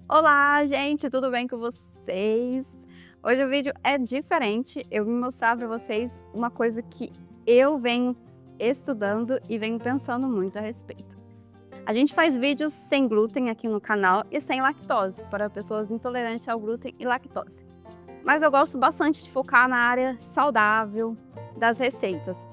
Olá, gente, tudo bem com vocês? Hoje o vídeo é diferente. Eu vim mostrar para vocês uma coisa que eu venho estudando e venho pensando muito a respeito. A gente faz vídeos sem glúten aqui no canal e sem lactose, para pessoas intolerantes ao glúten e lactose. Mas eu gosto bastante de focar na área saudável das receitas.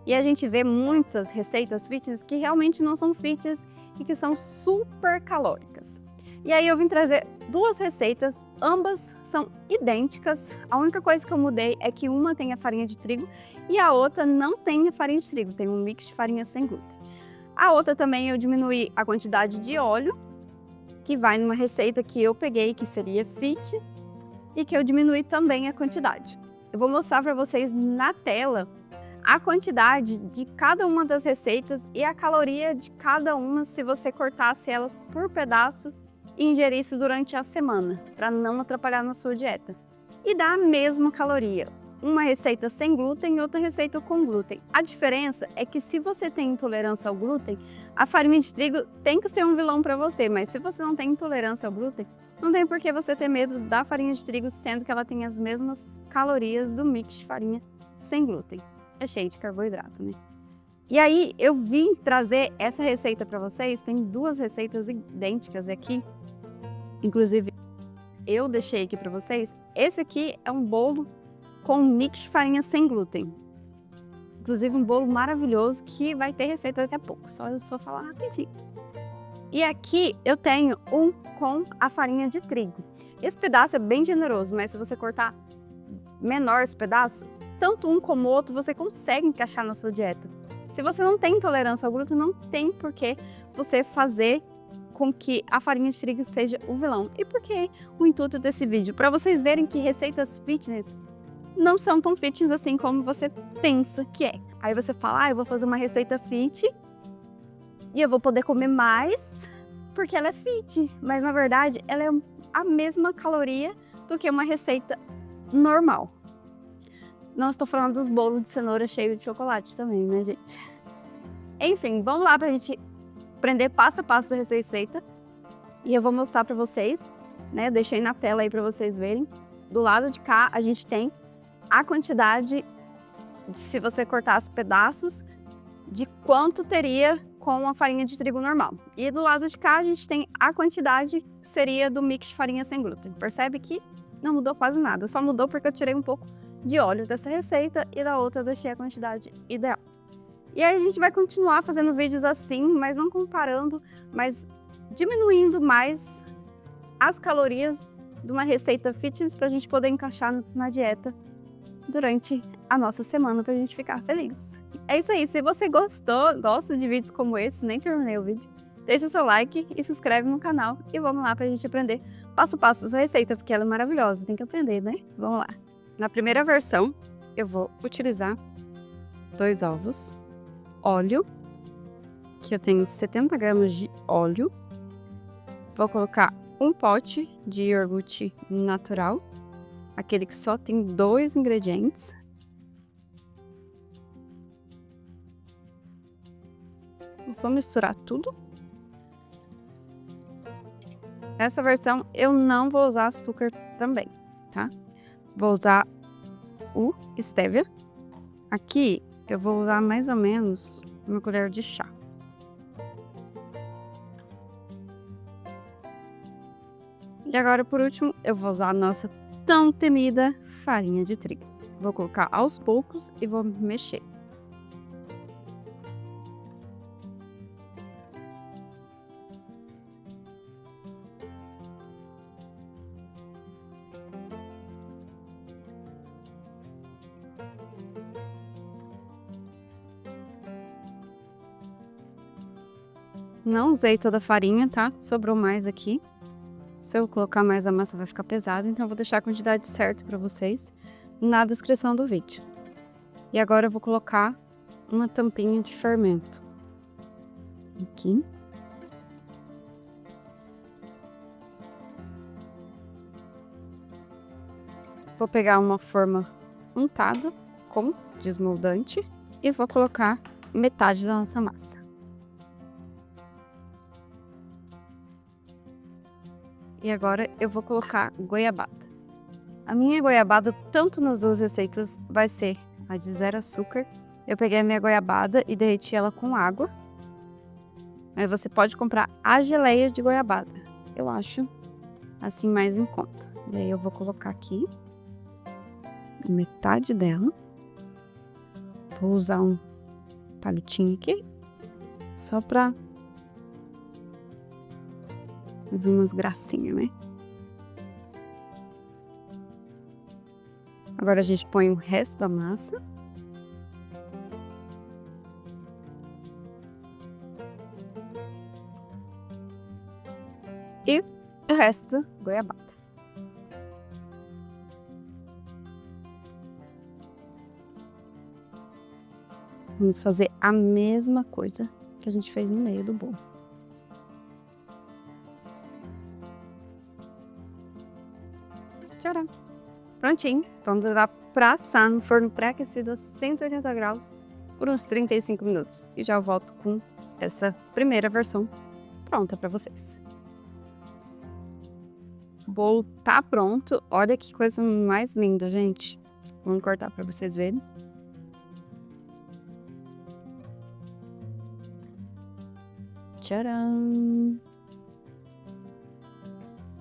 E a gente vê muitas receitas fitness que realmente não são fitness e que são super calóricas. E aí eu vim trazer duas receitas, ambas são idênticas. A única coisa que eu mudei é que uma tem a farinha de trigo e a outra não tem a farinha de trigo, tem um mix de farinha sem glúten. A outra também eu diminuí a quantidade de óleo, que vai numa receita que eu peguei, que seria fit, e que eu diminuí também a quantidade. Eu vou mostrar para vocês na tela a quantidade de cada uma das receitas e a caloria de cada uma se você cortasse elas por pedaço e ingerisse durante a semana, para não atrapalhar na sua dieta. E dá a mesma caloria. Uma receita sem glúten e outra receita com glúten. A diferença é que se você tem intolerância ao glúten, a farinha de trigo tem que ser um vilão para você, mas se você não tem intolerância ao glúten, não tem por que você ter medo da farinha de trigo, sendo que ela tem as mesmas calorias do mix de farinha sem glúten. É cheio de carboidrato, né? E aí eu vim trazer essa receita para vocês, tem duas receitas idênticas aqui. Inclusive, eu deixei aqui para vocês. Esse aqui é um bolo com mix de farinha sem glúten. Inclusive um bolo maravilhoso que vai ter receita daqui a pouco. Só eu falar rapidinho. E aqui eu tenho um com a farinha de trigo. Esse pedaço é bem generoso, mas se você cortar menor esse pedaço, tanto um como o outro você consegue encaixar na sua dieta. Se você não tem intolerância ao glúten, não tem por que você fazer com que a farinha de trigo seja o vilão. E por que o intuito desse vídeo? Para vocês verem que receitas fitness não são tão fitness assim como você pensa que é. Aí você fala, eu vou fazer uma receita fit e eu vou poder comer mais porque ela é fit. Mas na verdade, ela é a mesma caloria do que uma receita normal. Não estou falando dos bolos de cenoura cheio de chocolate também, né, gente? Enfim, vamos lá pra gente aprender passo a passo dessa receita. E eu vou mostrar pra vocês, né? Eu deixei na tela aí pra vocês verem. Do lado de cá, a gente tem a quantidade, se você cortasse pedaços, de quanto teria com a farinha de trigo normal. E do lado de cá, a gente tem a quantidade que seria do mix de farinha sem glúten. Percebe que não mudou quase nada, só mudou porque eu tirei um pouco de óleo dessa receita e da outra eu deixei a quantidade ideal. E aí a gente vai continuar fazendo vídeos assim, mas não comparando, mas diminuindo mais as calorias de uma receita fitness para a gente poder encaixar na dieta durante a nossa semana para a gente ficar feliz. É isso aí, se você gosta de vídeos como esse, nem terminei o vídeo, deixa seu like e se inscreve no canal e vamos lá para a gente aprender passo a passo essa receita, porque ela é maravilhosa, tem que aprender, né? Vamos lá. Na primeira versão, eu vou utilizar 2 ovos, óleo, que eu tenho 70 gramas de óleo. Vou colocar um pote de iogurte natural, aquele que só tem 2 ingredientes. Vou misturar tudo. Nessa versão, eu não vou usar açúcar também, tá? Vou usar o stevia. Aqui eu vou usar mais ou menos uma colher de chá. E agora, por último, eu vou usar a nossa tão temida farinha de trigo. Vou colocar aos poucos e vou mexer. Não usei toda a farinha, tá? Sobrou mais aqui. Se eu colocar mais, a massa vai ficar pesada, então eu vou deixar a quantidade certa para vocês na descrição do vídeo. E agora eu vou colocar uma tampinha de fermento aqui. Vou pegar uma forma untada com desmoldante e vou colocar metade da nossa massa. E agora eu vou colocar goiabada. A minha goiabada, tanto nas duas receitas, vai ser a de 0 açúcar. Eu peguei a minha goiabada e derreti ela com água. Aí você pode comprar a geleia de goiabada. Eu acho assim mais em conta. E aí eu vou colocar aqui metade dela. Vou usar um palitinho aqui, só pra fazer umas gracinhas, né? Agora a gente põe o resto da massa. E o resto, goiabada. Vamos fazer a mesma coisa que a gente fez no meio do bolo. Tcharam! Prontinho. Vamos levar pra assar no forno pré-aquecido a 180 graus por uns 35 minutos. E já volto com essa primeira versão pronta pra vocês. O bolo tá pronto. Olha que coisa mais linda, gente. Vamos cortar pra vocês verem. Tcharam!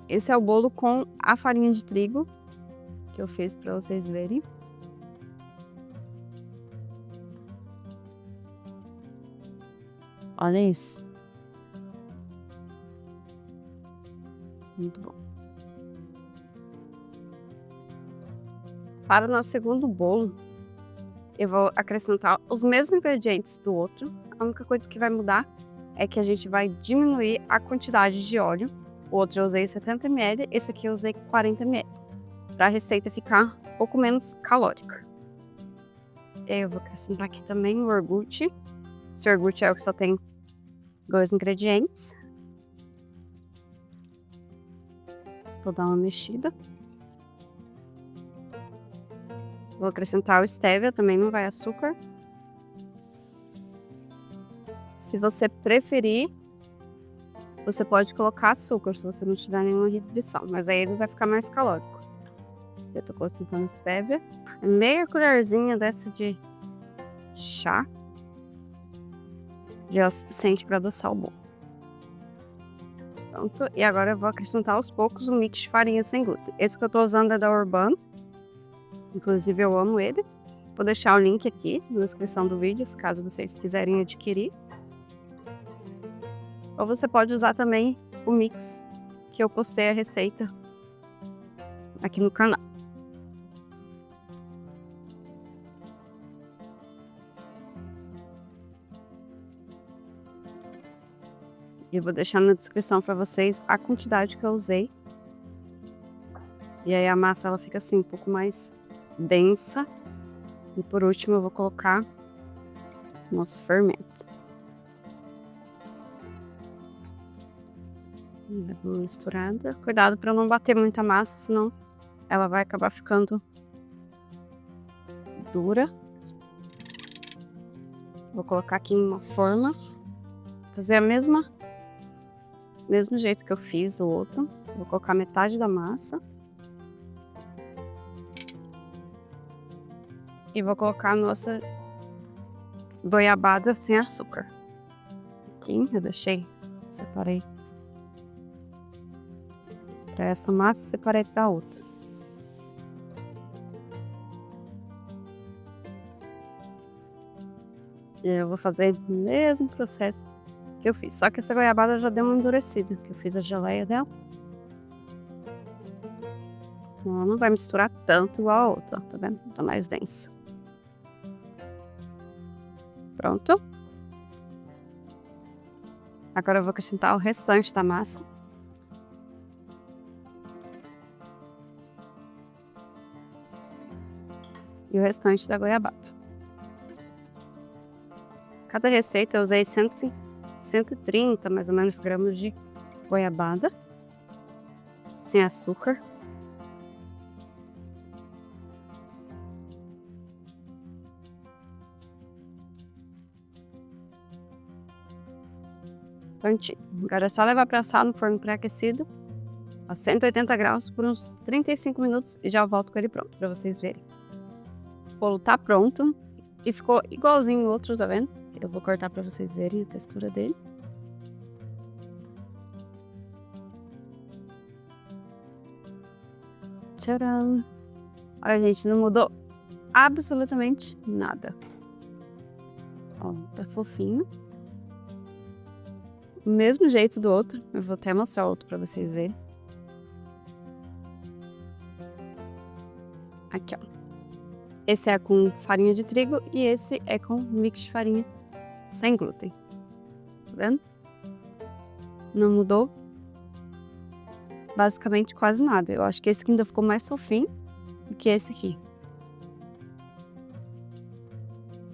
Esse é o bolo com a farinha de trigo que eu fiz pra vocês verem. Olha isso. Muito bom. Para o nosso segundo bolo, eu vou acrescentar os mesmos ingredientes do outro. A única coisa que vai mudar é que a gente vai diminuir a quantidade de óleo. O outro eu usei 70 ml, esse aqui eu usei 40 ml. Para a receita ficar um pouco menos calórica. E aí eu vou acrescentar aqui também o iogurte. Esse iogurte é o que só tem 2 ingredientes. Vou dar uma mexida. Vou acrescentar o stevia, também não vai açúcar. Se você preferir, você pode colocar açúcar, se você não tiver nenhuma restrição, mas aí ele vai ficar mais calórico. Eu tô acrescentando stevia. Meia colherzinha dessa de chá. Já é o suficiente para adoçar o bolo. Pronto. E agora eu vou acrescentar aos poucos o mix de farinha sem glúten. Esse que eu tô usando é da Urbano. Inclusive eu amo ele. Vou deixar o link aqui na descrição do vídeo, caso vocês quiserem adquirir. Ou você pode usar também o mix que eu postei a receita aqui no canal. E eu vou deixar na descrição para vocês a quantidade que eu usei. E aí a massa ela fica assim um pouco mais densa. E por último eu vou colocar nosso fermento. Misturada. Cuidado para não bater muita massa, senão ela vai acabar ficando dura. Vou colocar aqui em uma forma. Fazer a mesmo jeito que eu fiz o outro. Vou colocar metade da massa. E vou colocar a nossa goiabada sem açúcar. Aqui eu deixei, separei para essa massa, separei para outra. E eu vou fazer o mesmo processo que eu fiz, só que essa goiabada já deu uma endurecida, que eu fiz a geleia dela. Ela não vai misturar tanto igual a outra, tá vendo? Tá mais densa. Pronto. Agora eu vou acrescentar o restante da massa. E o restante da goiabada. Cada receita eu usei 130 mais ou menos gramas de goiabada. Sem açúcar. Prontinho. Agora é só levar para assar no forno pré-aquecido a 180 graus por uns 35 minutos e já volto com ele pronto pra vocês verem. O bolo tá pronto e ficou igualzinho o outro, tá vendo? Eu vou cortar pra vocês verem a textura dele. Tcharam! Olha, gente, não mudou absolutamente nada. Ó, tá fofinho. Do mesmo jeito do outro. Eu vou até mostrar o outro pra vocês verem. Aqui, ó. Esse é com farinha de trigo e esse é com mix de farinha sem glúten. Tá vendo? Não mudou basicamente quase nada. Eu acho que esse aqui ainda ficou mais fofinho do que esse aqui.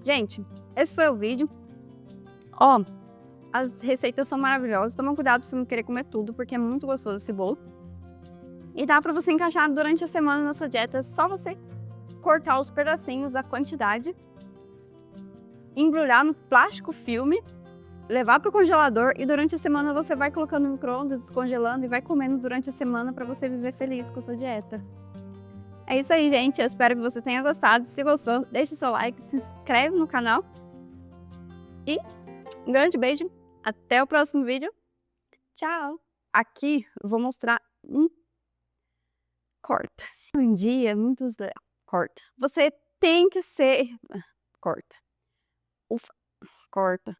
Gente, esse foi o vídeo. Ó, as receitas são maravilhosas. Toma cuidado pra você não querer comer tudo, porque é muito gostoso esse bolo. E dá pra você encaixar durante a semana na sua dieta. É só você cortar os pedacinhos, a quantidade, embrulhar no plástico filme, levar pro congelador e durante a semana você vai colocando no micro-ondas, descongelando e vai comendo durante a semana pra você viver feliz com a sua dieta. É isso aí, gente. Eu espero que você tenha gostado. Se gostou, deixe seu like, se inscreve no canal. E um grande beijo. Até o próximo vídeo. Tchau! Aqui eu vou mostrar um corta. Um dia, muitos... Corta. Você tem que ser... Corta. Ufa. Corta.